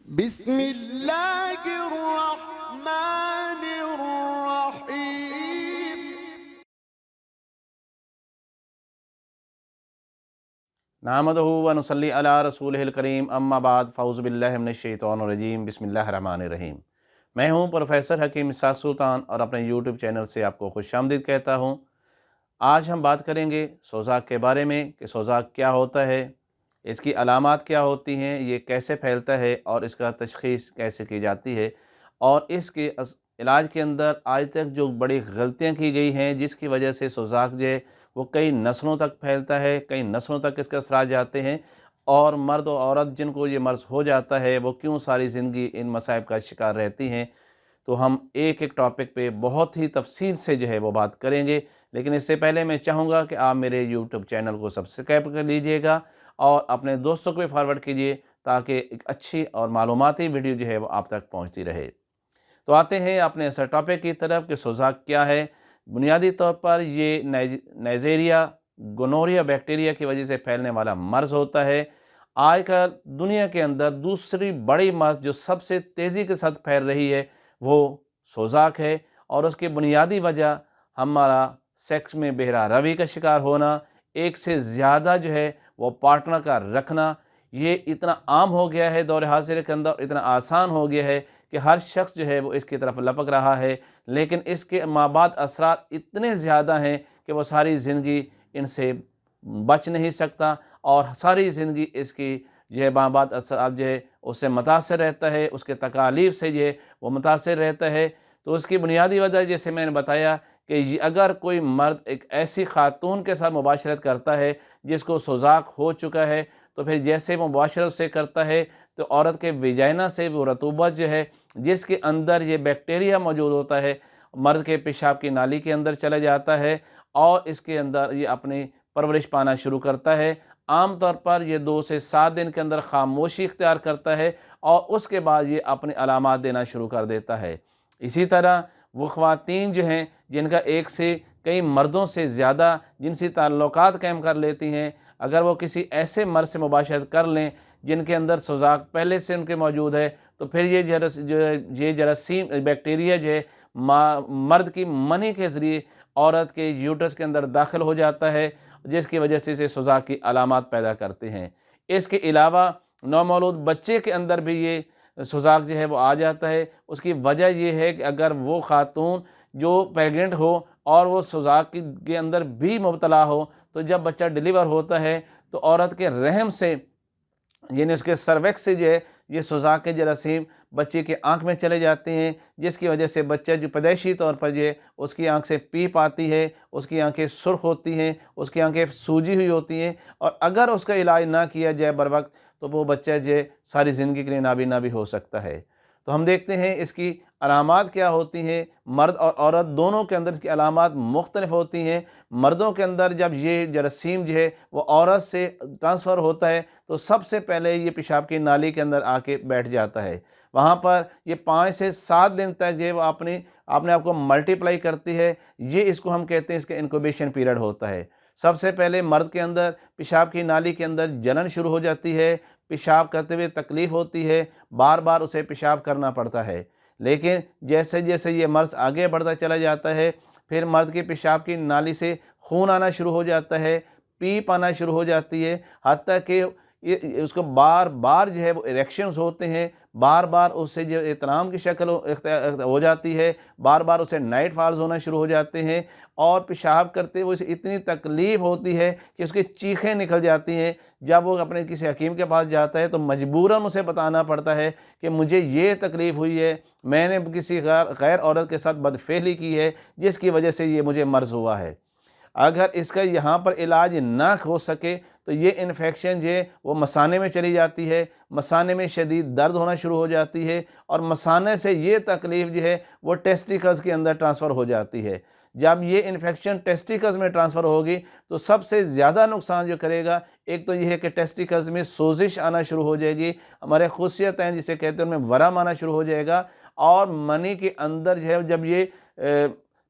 بسم اللہ الرحمن الرحیم۔ نحمدہ و نصلی علی رسولہ الکریم، اما بعد، فاعوذ باللہ من الشیطان الرجیم، بسم اللہ الرحمن الرحیم۔ میں ہوں پروفیسر حکیم اسحاق سلطان اور اپنے یوٹیوب چینل سے آپ کو خوش آمدید کہتا ہوں۔ آج ہم بات کریں گے سوزاک کے بارے میں کہ سوزاک کیا ہوتا ہے، اس کی علامات کیا ہوتی ہیں، یہ کیسے پھیلتا ہے اور اس کا تشخیص کیسے کی جاتی ہے، اور اس کے علاج کے اندر آج تک جو بڑی غلطیاں کی گئی ہیں جس کی وجہ سے سوزاک جو ہے وہ کئی نسلوں تک پھیلتا ہے، کئی نسلوں تک اس کے اثرات جاتے ہیں، اور مرد و عورت جن کو یہ مرض ہو جاتا ہے وہ کیوں ساری زندگی ان مصائب کا شکار رہتی ہیں۔ تو ہم ایک ایک ٹاپک پہ بہت ہی تفصیل سے جو ہے وہ بات کریں گے، لیکن اس سے پہلے میں چاہوں گا کہ آپ میرے یوٹیوب چینل کو سبسکرائب کر لیجئے گا اور اپنے دوستوں کو بھی فارورڈ کیجئے تاکہ ایک اچھی اور معلوماتی ویڈیو جو ہے وہ آپ تک پہنچتی رہے۔ تو آتے ہیں اپنے اصل ٹاپک کی طرف کہ سوزاک کیا ہے۔ بنیادی طور پر یہ نائزیریا گونوریا بیکٹیریا کی وجہ سے پھیلنے والا مرض ہوتا ہے۔ آج کل دنیا کے اندر دوسری بڑی مرض جو سب سے تیزی کے ساتھ پھیل رہی ہے وہ سوزاک ہے، اور اس کی بنیادی وجہ ہمارا سیکس میں بہرا روی کا شکار ہونا، ایک سے زیادہ جو ہے وہ پارٹنر کا رکھنا۔ یہ اتنا عام ہو گیا ہے دور حاضر کے اندر، اتنا آسان ہو گیا ہے کہ ہر شخص جو ہے وہ اس کی طرف لپک رہا ہے، لیکن اس کے مابعد اثرات اتنے زیادہ ہیں کہ وہ ساری زندگی ان سے بچ نہیں سکتا، اور ساری زندگی اس کی جو ہے مابعد اثرات جو ہے اس سے متاثر رہتا ہے، اس کے تکالیف سے جو ہے وہ متاثر رہتا ہے۔ تو اس کی بنیادی وجہ جیسے میں نے بتایا کہ اگر کوئی مرد ایک ایسی خاتون کے ساتھ مباشرت کرتا ہے جس کو سوزاک ہو چکا ہے، تو پھر جیسے وہ مباشرت سے کرتا ہے تو عورت کے ویجائنا سے وہ رطوبت جو ہے جس کے اندر یہ بیکٹیریا موجود ہوتا ہے مرد کے پیشاب کی نالی کے اندر چلا جاتا ہے، اور اس کے اندر یہ اپنی پرورش پانا شروع کرتا ہے۔ عام طور پر یہ 2 سے 7 دن کے اندر خاموشی اختیار کرتا ہے، اور اس کے بعد یہ اپنے علامات دینا شروع کر دیتا ہے۔ اسی طرح وہ خواتین جو ہیں جن کا ایک سے کئی مردوں سے زیادہ جنسی تعلقات قائم کر لیتی ہیں، اگر وہ کسی ایسے مرد سے مباشرت کر لیں جن کے اندر سوزاک پہلے سے ان کے موجود ہے، تو پھر یہ جراثیم بیکٹیریا جو ہے مرد کی منی کے ذریعے عورت کے یوٹرس کے اندر داخل ہو جاتا ہے، جس کی وجہ سے اسے سوزاک کی علامات پیدا کرتے ہیں۔ اس کے علاوہ نومولود بچے کے اندر بھی یہ سوزاک جو ہے وہ آ جاتا ہے۔ اس کی وجہ یہ ہے کہ اگر وہ خاتون جو پیگنٹ ہو اور وہ سوزاک کے اندر بھی مبتلا ہو، تو جب بچہ ڈیلیور ہوتا ہے تو عورت کے رحم سے یعنی اس کے سرویکس سے جو ہے یہ سوزاک کے جراثیم بچے کے آنکھ میں چلے جاتے ہیں، جس کی وجہ سے بچہ جو پیدائشی طور پر جو ہے اس کی آنکھ سے پیپ آتی ہے، اس کی آنکھیں سرخ ہوتی ہیں، اس کی آنکھیں سوجی ہوئی ہوتی ہیں، اور اگر اس کا علاج نہ کیا جائے بر وقت تو وہ بچہ جو ہے ساری زندگی کے لیے نابینا بھی ہو سکتا ہے۔ تو ہم دیکھتے ہیں اس کی علامات کیا ہوتی ہیں۔ مرد اور عورت دونوں کے اندر اس کی علامات مختلف ہوتی ہیں۔ مردوں کے اندر جب یہ جراثیم جو ہے وہ عورت سے ٹرانسفر ہوتا ہے تو سب سے پہلے یہ پیشاب کی نالی کے اندر آ کے بیٹھ جاتا ہے، وہاں پر یہ 5 سے 7 دن تک جو ہے وہ اپنے آپ کو ملٹیپلائی کرتی ہے۔ یہ اس کو ہم کہتے ہیں اس کا انکوبیشن پیریڈ ہوتا ہے۔ سب سے پہلے مرد کے اندر پیشاب کی نالی کے اندر جلن شروع ہو جاتی ہے، پیشاب کرتے ہوئے تکلیف ہوتی ہے، بار بار اسے پیشاب کرنا پڑتا ہے، لیکن جیسے جیسے یہ مرض آگے بڑھتا چلا جاتا ہے پھر مرد کے پیشاب کی نالی سے خون آنا شروع ہو جاتا ہے، پیپ آنا شروع ہو جاتی ہے، حتیٰ کہ اس کو بار بار جو ہے وہ اریکشنز ہوتے ہیں، بار بار اس سے جو احترام کی شکل ہو جاتی ہے، بار بار اسے نائٹ فالز ہونا شروع ہو جاتے ہیں، اور پیشاب کرتے ہوئے اسے اتنی تکلیف ہوتی ہے کہ اس کی چیخیں نکل جاتی ہیں۔ جب وہ اپنے کسی حکیم کے پاس جاتا ہے تو مجبوراً اسے بتانا پڑتا ہے کہ مجھے یہ تکلیف ہوئی ہے، میں نے کسی غیر عورت کے ساتھ بدفعلی کی ہے جس کی وجہ سے یہ مجھے مرض ہوا ہے۔ اگر اس کا یہاں پر علاج نہ ہو سکے تو یہ انفیکشن جو ہے وہ مثانے میں چلی جاتی ہے، مثانے میں شدید درد ہونا شروع ہو جاتی ہے، اور مثانے سے یہ تکلیف جو ہے وہ ٹیسٹیکلز کے اندر ٹرانسفر ہو جاتی ہے۔ جب یہ انفیکشن ٹیسٹیکلز میں ٹرانسفر ہوگی تو سب سے زیادہ نقصان جو کرے گا، ایک تو یہ ہے کہ ٹیسٹیکلز میں سوزش آنا شروع ہو جائے گی، ہمارے خصیت ہیں جسے کہتے ہیں ان میں ورم آنا شروع ہو جائے گا، اور منی کے اندر جو ہے جب یہ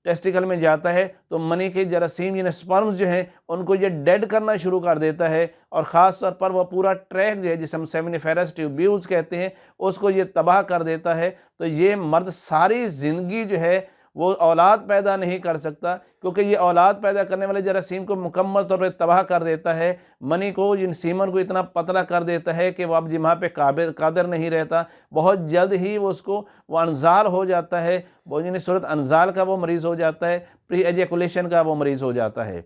ٹیسٹیکل میں جاتا ہے تو منی کے جراثیم یعنی سپرمز جو ہیں ان کو یہ ڈیڈ کرنا شروع کر دیتا ہے، اور خاص طور پر وہ پورا ٹریک جو ہے جسے ہم سیمنیفیرس ٹیوبیولز کہتے ہیں اس کو یہ تباہ کر دیتا ہے۔ تو یہ مرد ساری زندگی جو ہے وہ اولاد پیدا نہیں کر سکتا، کیونکہ یہ اولاد پیدا کرنے والے جراثیم کو مکمل طور پہ تباہ کر دیتا ہے، منی کو ان سیمن کو اتنا پتلا کر دیتا ہے کہ وہ اب جماع پہ قادر نہیں رہتا، بہت جلد ہی وہ انزال ہو جاتا ہے، وہ یعنی صورت انزال کا وہ مریض ہو جاتا ہے، پری ایجیکولیشن کا وہ مریض ہو جاتا ہے۔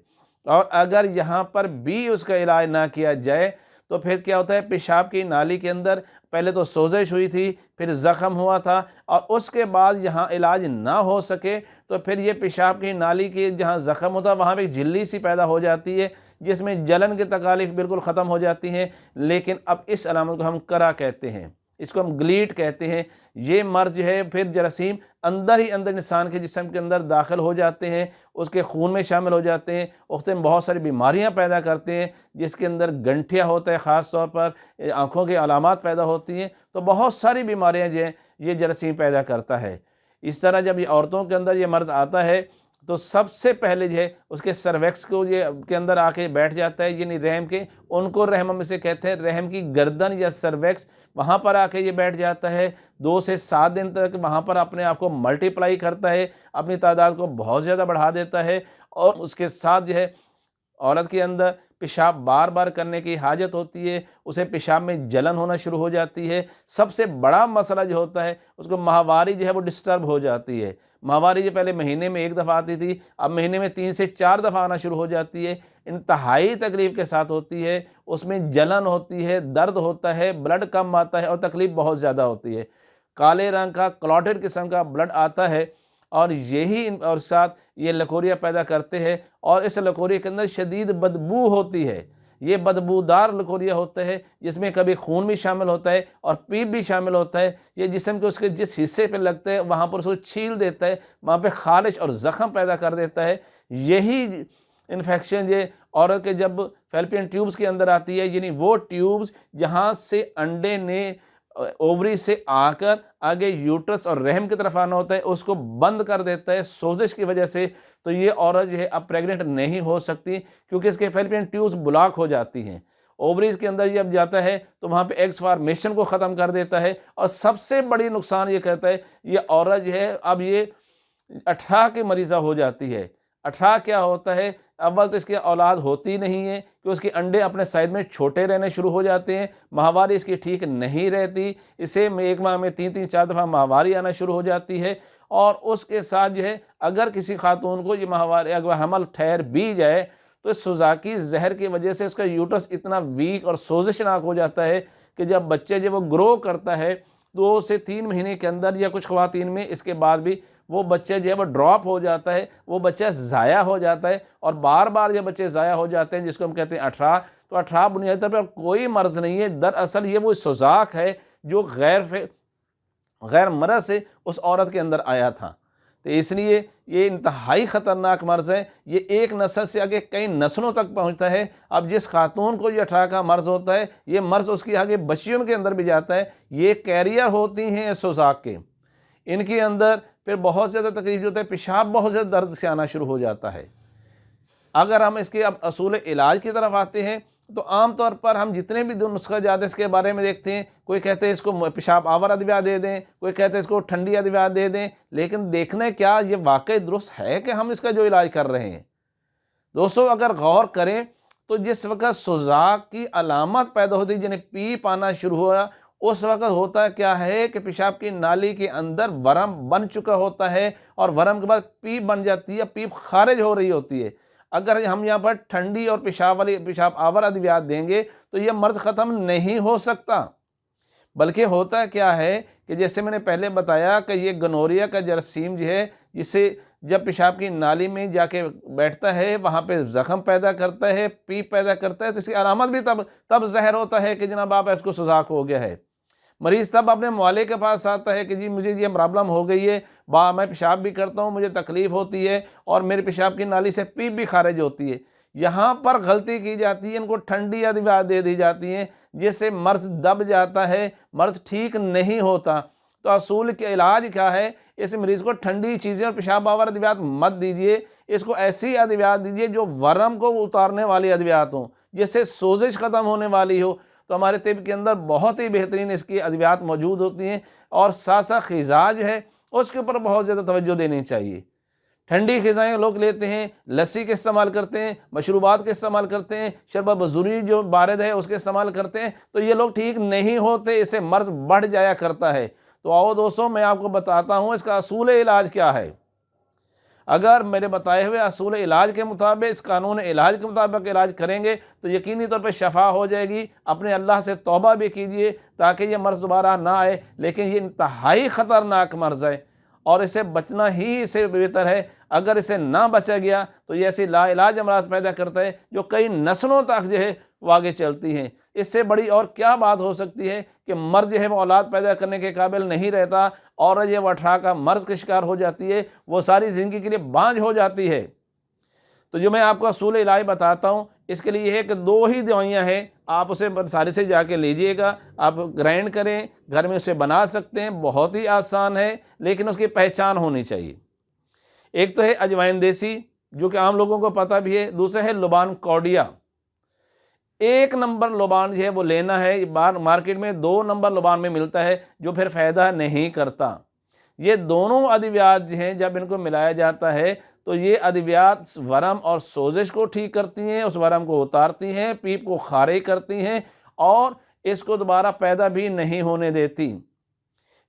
اور اگر یہاں پر بھی اس کا علاج نہ کیا جائے تو پھر کیا ہوتا ہے، پیشاب کی نالی کے اندر پہلے تو سوزش ہوئی تھی، پھر زخم ہوا تھا، اور اس کے بعد یہاں علاج نہ ہو سکے تو پھر یہ پیشاب کی نالی کے جہاں زخم ہوتا ہے وہاں پہ جھلی سی پیدا ہو جاتی ہے، جس میں جلن کی تکالیف بالکل ختم ہو جاتی ہیں۔ لیکن اب اس علامت کو ہم کرا کہتے ہیں، اس کو ہم گلیٹ کہتے ہیں۔ یہ مرض جو ہے پھر جراثیم اندر ہی اندر انسان کے جسم کے اندر داخل ہو جاتے ہیں، اس کے خون میں شامل ہو جاتے ہیں، اختیں بہت ساری بیماریاں پیدا کرتے ہیں، جس کے اندر گنٹھیا ہوتا ہے، خاص طور پر آنکھوں کے علامات پیدا ہوتی ہیں، تو بہت ساری بیماریاں جو ہیں یہ جراثیم پیدا کرتا ہے۔ اس طرح جب یہ عورتوں کے اندر یہ مرض آتا ہے تو سب سے پہلے جو ہے اس کے سرویکس کو یہ کے اندر آ کے بیٹھ جاتا ہے، یعنی رحم کے، ان کو رحم ہم اسے کہتے ہیں، رحم کی گردن یا سرویکس، وہاں پر آ کے یہ بیٹھ جاتا ہے، 2 سے 7 دن تک وہاں پر اپنے آپ کو ملٹیپلائی کرتا ہے، اپنی تعداد کو بہت زیادہ بڑھا دیتا ہے، اور اس کے ساتھ جو ہے عورت کے اندر پیشاب بار بار کرنے کی حاجت ہوتی ہے، اسے پیشاب میں جلن ہونا شروع ہو جاتی ہے۔ سب سے بڑا مسئلہ جو ہوتا ہے اس کو ماہواری جو ہے وہ ڈسٹرب ہو جاتی ہے۔ ماہواری جو پہلے مہینے میں 1 دفعہ آتی تھی اب مہینے میں 3 سے 4 دفعہ آنا شروع ہو جاتی ہے، انتہائی تکلیف کے ساتھ ہوتی ہے، اس میں جلن ہوتی ہے، درد ہوتا ہے، بلڈ کم آتا ہے اور تکلیف بہت زیادہ ہوتی ہے۔ کالے رنگ کا کلوٹڈ قسم کا بلڈ آتا ہے، اور یہی اور ساتھ یہ لکوریا پیدا کرتے ہیں، اور اس لکوریا کے اندر شدید بدبو ہوتی ہے۔ یہ بدبودار لکوریا ہوتا ہے جس میں کبھی خون بھی شامل ہوتا ہے اور پیپ بھی شامل ہوتا ہے۔ یہ جسم کے اس کے جس حصے پہ لگتا ہے وہاں پر اس کو چھیل دیتا ہے، وہاں پہ خارش اور زخم پیدا کر دیتا ہے۔ یہی انفیکشن یہ عورت کے جب فیلپین ٹیوبز کے اندر آتی ہے، یعنی وہ ٹیوبز جہاں سے انڈے نے اووری سے آ کر آگے یوٹرس اور رحم کی طرف آنا ہوتا ہے، اس کو بند کر دیتا ہے سوزش کی وجہ سے، تو یہ عورت جو ہے اب پریگننٹ نہیں ہو سکتی، کیونکہ اس کے فیلپین ٹیوبز بلاک ہو جاتی ہیں۔ اووریز کے اندر جب جاتا ہے تو وہاں پہ ایگز فارمیشن کو ختم کر دیتا ہے، اور سب سے بڑی نقصان یہ کہتا ہے یہ عورت جو ہے اب یہ 18 کی مریضہ ہو جاتی ہے۔ 18 کیا ہوتا ہے؟ اول تو اس کی اولاد ہوتی نہیں ہے کہ اس کے انڈے اپنے سائز میں چھوٹے رہنے شروع ہو جاتے ہیں، ماہواری اس کی ٹھیک نہیں رہتی، اسے 1 ماہ میں 3 4 دفعہ ماہواری آنا شروع ہو جاتی ہے، اور اس کے ساتھ جو ہے اگر کسی خاتون کو یہ ماہواری اگر حمل ٹھہر بھی جائے تو اس سوزاکی زہر کی وجہ سے اس کا یوٹرس اتنا ویک اور سوزشناک ہو جاتا ہے کہ جب بچے جب وہ گرو کرتا ہے 2 سے 3 مہینے کے اندر یا کچھ خواتین میں اس کے بعد بھی وہ بچہ جو ہے وہ ڈراپ ہو جاتا ہے، وہ بچہ ضائع ہو جاتا ہے، اور بار بار یہ بچے ضائع ہو جاتے ہیں، جس کو ہم کہتے ہیں 18۔ تو 18 بنیادی طور پر کوئی مرض نہیں ہے، دراصل یہ وہ سوزاک ہے جو غیر مرض سے اس عورت کے اندر آیا تھا۔ تو اس لیے یہ انتہائی خطرناک مرض ہے، یہ ایک نسل سے آگے کئی نسلوں تک پہنچتا ہے۔ اب جس خاتون کو یہ 18 کا مرض ہوتا ہے یہ مرض اس کی آگے بچیوں کے اندر بھی جاتا ہے، یہ کیریئر ہوتی ہیں سوزاک کے، ان کے اندر پھر بہت زیادہ تکلیف ہوتا ہے، پیشاب بہت زیادہ درد سے آنا شروع ہو جاتا ہے۔ اگر ہم اس کے اب اصول علاج کی طرف آتے ہیں تو عام طور پر ہم جتنے بھی نسخہ جات اس کے بارے میں دیکھتے ہیں، کوئی کہتے ہیں اس کو پیشاب آور ادویات دے دیں، کوئی کہتے ہیں اس کو ٹھنڈی ادویات دے دیں، لیکن دیکھنا کیا یہ واقعی درست ہے کہ ہم اس کا جو علاج کر رہے ہیں؟ دوستو اگر غور کریں تو جس وقت سوزاک کی علامت پیدا ہوتی ہے، جنہیں پیپ آنا شروع ہوا، اس وقت ہوتا کیا ہے کہ پیشاب کی نالی کے اندر ورم بن چکا ہوتا ہے، اور ورم کے بعد پیپ بن جاتی ہے، پیپ خارج ہو رہی ہوتی ہے۔ اگر ہم یہاں پر ٹھنڈی اور پیشاب آور ادویات دیں گے تو یہ مرض ختم نہیں ہو سکتا، بلکہ ہوتا کیا ہے کہ جیسے میں نے پہلے بتایا کہ یہ گنوریا کا جراثیم جو ہے، جسے جب پیشاب کی نالی میں جا کے بیٹھتا ہے وہاں پہ زخم پیدا کرتا ہے، پیپ پیدا کرتا ہے، تو اس کی علامت بھی تب ظاہر ہوتا ہے کہ جناب آپ اس کو سوزاک ہو گیا ہے۔ مریض تب اپنے معالج کے پاس آتا ہے کہ جی مجھے یہ پرابلم ہو گئی ہے، میں پیشاب بھی کرتا ہوں، مجھے تکلیف ہوتی ہے، اور میرے پیشاب کی نالی سے پیپ بھی خارج ہوتی ہے۔ یہاں پر غلطی کی جاتی ہے، ان کو ٹھنڈی ادویات دے دی جاتی ہیں جس سے مرض دب جاتا ہے، مرض ٹھیک نہیں ہوتا۔ تو اصول کے علاج کیا ہے؟ اس مریض کو ٹھنڈی چیزیں اور پیشاب آور ادویات مت دیجیے، اس کو ایسی ادویات دیجیے جو ورم کو اتارنے والی ادویات ہوں، جس سے سوزش ختم ہونے والی ہو۔ تو ہمارے طب کے اندر بہت ہی بہترین اس کی ادویات موجود ہوتی ہیں، اور ساتھ ساتھ غذا جو ہے اس کے اوپر بہت زیادہ توجہ دینی چاہیے۔ ٹھنڈی غذائیں لوگ لیتے ہیں، لسی کے استعمال کرتے ہیں، مشروبات کے استعمال کرتے ہیں، شربت بزوری جو بارد ہے اس کے استعمال کرتے ہیں، تو یہ لوگ ٹھیک نہیں ہوتے، اس سے مرض بڑھ جایا کرتا ہے۔ تو آؤ دوستوں، میں آپ کو بتاتا ہوں اس کا اصول علاج کیا ہے۔ اگر میرے بتائے ہوئے اصول علاج کے مطابق، اس قانون علاج کے مطابق علاج کریں گے تو یقینی طور پہ شفا ہو جائے گی۔ اپنے اللہ سے توبہ بھی کیجئے تاکہ یہ مرض دوبارہ نہ آئے، لیکن یہ انتہائی خطرناک مرض ہے اور اسے بچنا ہی سے بہتر ہے۔ اگر اسے نہ بچا گیا تو یہ ایسی لا علاج امراض پیدا کرتا ہے جو کئی نسلوں تک جو ہے وہ آگے چلتی ہیں۔ اس سے بڑی اور کیا بات ہو سکتی ہے کہ مرد جو ہے وہ اولاد پیدا کرنے کے قابل نہیں رہتا، عورت جو ہے وہ اٹھا کا مرض کا شکار ہو جاتی ہے، وہ ساری زندگی کے لیے بانجھ ہو جاتی ہے۔ تو جو میں آپ کو اصول علاج بتاتا ہوں، اس کے لیے یہ ہے کہ 2 ہی دوائیاں ہیں، آپ اسے سارے سے جا کے لیجئے گا، آپ گرائنڈ کریں، گھر میں اسے بنا سکتے ہیں، بہت ہی آسان ہے، لیکن اس کی پہچان ہونی چاہیے۔ ایک تو ہے اجوائن دیسی، جو کہ عام لوگوں کو پتہ بھی ہے، دوسرا ہے لبان کوڈیا۔ 1 نمبر لبان جو ہے وہ لینا ہے، مارکیٹ میں 2 نمبر لبان میں ملتا ہے جو پھر فائدہ نہیں کرتا۔ یہ دونوں ادویات جو ہیں جب ان کو ملایا جاتا ہے تو یہ ادویات ورم اور سوزش کو ٹھیک کرتی ہیں، اس ورم کو اتارتی ہیں، پیپ کو خارج کرتی ہیں اور اس کو دوبارہ پیدا بھی نہیں ہونے دیتی۔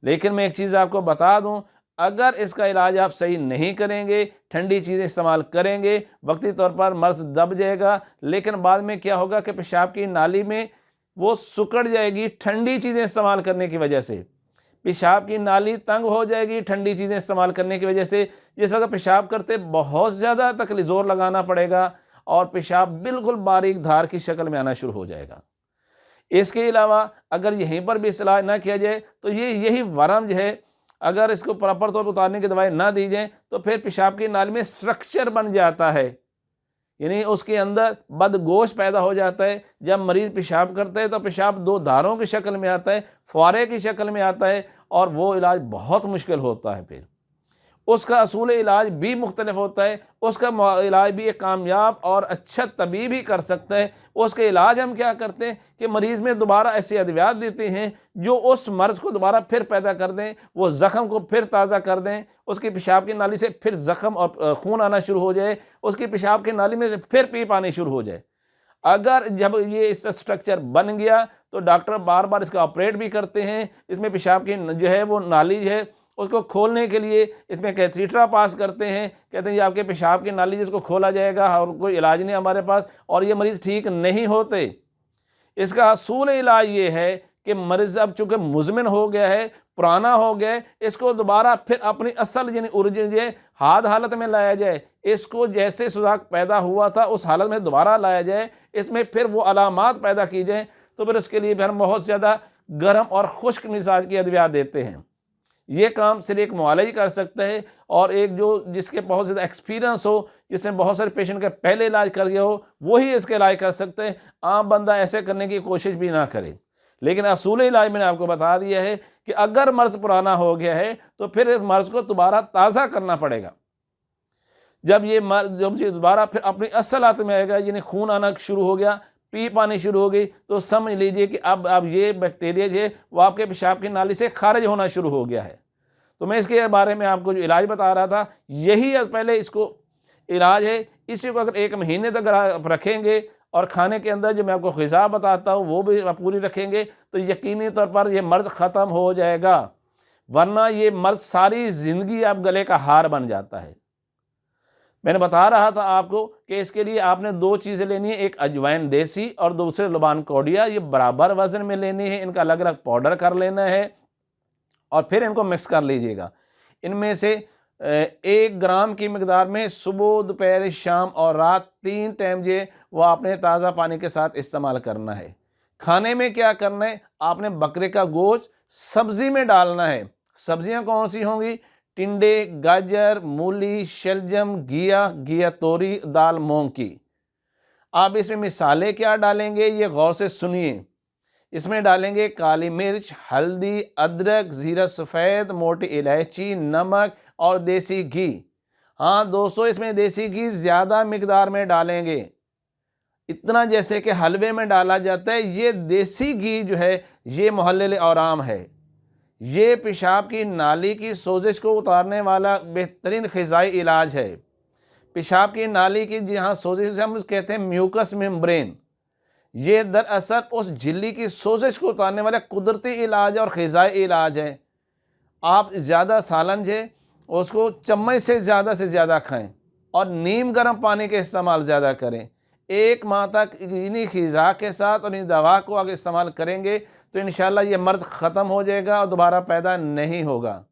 لیکن میں ایک چیز آپ کو بتا دوں، اگر اس کا علاج آپ صحیح نہیں کریں گے، ٹھنڈی چیزیں استعمال کریں گے، وقتی طور پر مرض دب جائے گا، لیکن بعد میں کیا ہوگا کہ پیشاب کی نالی میں وہ سکڑ جائے گی ٹھنڈی چیزیں استعمال کرنے کی وجہ سے۔ پیشاب کی نالی تنگ ہو جائے گی ٹھنڈی چیزیں استعمال کرنے کی وجہ سے۔ جس وقت پیشاب کرتے بہت زیادہ تکلیف زور لگانا پڑے گا اور پیشاب بالکل باریک دھار کی شکل میں آنا شروع ہو جائے گا۔ اس کے علاوہ اگر یہیں پر بھی علاج نہ کیا جائے تو یہی ورم جو ہے، اگر اس کو پراپر طور پر اتارنے کی دوائی نہ دی جائیں تو پھر پیشاب کی نالی میں سٹرکچر بن جاتا ہے، یعنی اس کے اندر بدگوش پیدا ہو جاتا ہے۔ جب مریض پیشاب کرتا ہے تو پیشاب 2 دھاروں کی شکل میں آتا ہے، فوارے کی شکل میں آتا ہے، اور وہ علاج بہت مشکل ہوتا ہے۔ پھر اس کا اصول علاج بھی مختلف ہوتا ہے، اس کا علاج بھی ایک کامیاب اور اچھا طبیب ہی کر سکتا ہے۔ اس کے علاج ہم کیا کرتے ہیں کہ مریض میں دوبارہ ایسی ادویات دیتے ہیں جو اس مرض کو دوبارہ پھر پیدا کر دیں، وہ زخم کو پھر تازہ کر دیں، اس کی پیشاب کی نالی سے پھر زخم اور خون آنا شروع ہو جائے، اس کی پیشاب کی نالی میں سے پھر پیپ آنی شروع ہو جائے۔ اگر جب یہ اس کا سٹرکچر بن گیا تو ڈاکٹر بار بار اس کا آپریٹ بھی کرتے ہیں، اس میں پیشاب کی جو ہے وہ نالی جو ہے اس کو کھولنے کے لیے اس میں کیتھیٹرا پاس کرتے ہیں، کہتے ہیں یہ آپ کے پیشاب کی نالی جس کو کھولا جائے گا اور کوئی علاج نہیں ہمارے پاس، اور یہ مریض ٹھیک نہیں ہوتے۔ اس کا اصول علاج یہ ہے کہ مریض اب چونکہ مزمن ہو گیا ہے، پرانا ہو گیا ہے، اس کو دوبارہ پھر اپنی اصل یعنی اوریجن حاد حالت میں لایا جائے، اس کو جیسے سوزاک پیدا ہوا تھا اس حالت میں دوبارہ لایا جائے، اس میں پھر وہ علامات پیدا کی جائیں۔ تو پھر اس کے لیے بھی ہم بہت زیادہ گرم اور خشک مزاج کی ادویات دیتے ہیں۔ یہ کام صرف ایک معالج کر سکتا ہے، اور ایک جس کے بہت زیادہ ایکسپیرینس ہو، جس نے بہت سارے پیشنٹ کا پہلے علاج کر گیا ہو، وہی اس کے علاج کر سکتے ہیں۔ عام بندہ ایسے کرنے کی کوشش بھی نہ کرے۔ لیکن اصول علاج میں نے آپ کو بتا دیا ہے کہ اگر مرض پرانا ہو گیا ہے تو پھر اس مرض کو دوبارہ تازہ کرنا پڑے گا۔ جب یہ دوبارہ پھر اپنی اصل حالت میں آئے گا، یعنی خون آنا شروع ہو گیا، پیپ آنی شروع ہو گئی، تو سمجھ لیجئے کہ اب یہ بیکٹیریا جو ہے وہ آپ کے پیشاب کی نالی سے خارج ہونا شروع ہو گیا ہے۔ تو میں اس کے بارے میں آپ کو جو علاج بتا رہا تھا، یہی پہلے اس کو علاج ہے۔ اسی کو اگر 1 مہینے تک آپ رکھیں گے اور کھانے کے اندر جو میں آپ کو غذا بتاتا ہوں وہ بھی پوری رکھیں گے تو یقینی طور پر یہ مرض ختم ہو جائے گا، ورنہ یہ مرض ساری زندگی آپ گلے کا ہار بن جاتا ہے۔ میں نے بتا رہا تھا آپ کو کہ اس کے لیے آپ نے 2 چیزیں لینی ہیں، ایک اجوائن دیسی اور دوسرے لبان کوڈیا، یہ برابر وزن میں لینی ہے، ان کا الگ الگ پاؤڈر کر لینا ہے اور پھر ان کو مکس کر لیجئے گا۔ ان میں سے 1 گرام کی مقدار میں صبح، دوپہر، شام اور رات 3 ٹائم جو وہ آپ نے تازہ پانی کے ساتھ استعمال کرنا ہے۔ کھانے میں کیا کرنا ہے، آپ نے بکرے کا گوشت سبزی میں ڈالنا ہے۔ سبزیاں کون سی ہوں گی؟ ٹنڈے، گاجر، مولی، شلجم، گھیا توری، دال مونگ کی۔ آپ اس میں مثالیں کیا ڈالیں گے یہ غور سے سنیے۔ اس میں ڈالیں گے کالی مرچ، ہلدی، ادرک، زیرہ سفید، موٹی الائچی، نمک اور دیسی گھی۔ ہاں دوستو، اس میں دیسی گھی زیادہ مقدار میں ڈالیں گے، اتنا جیسے کہ حلوے میں ڈالا جاتا ہے۔ یہ دیسی گھی جو ہے یہ محلل اورام ہے، یہ پیشاب کی نالی کی سوزش کو اتارنے والا بہترین غذائی علاج ہے۔ پیشاب کی نالی کی جہاں سوزش سے ہم کہتے ہیں میوکس ممبرین، یہ دراصل اس جھلی کی سوزش کو اتارنے والا قدرتی علاج اور غذائی علاج ہے۔ آپ زیادہ سالن ہے اس کو چمچ سے زیادہ کھائیں اور نیم گرم پانی کے استعمال زیادہ کریں۔ 1 ماہ تک انہی غذا کے ساتھ اور ان دوا کو اگر استعمال کریں گے تو انشاءاللہ یہ مرض ختم ہو جائے گا اور دوبارہ پیدا نہیں ہوگا۔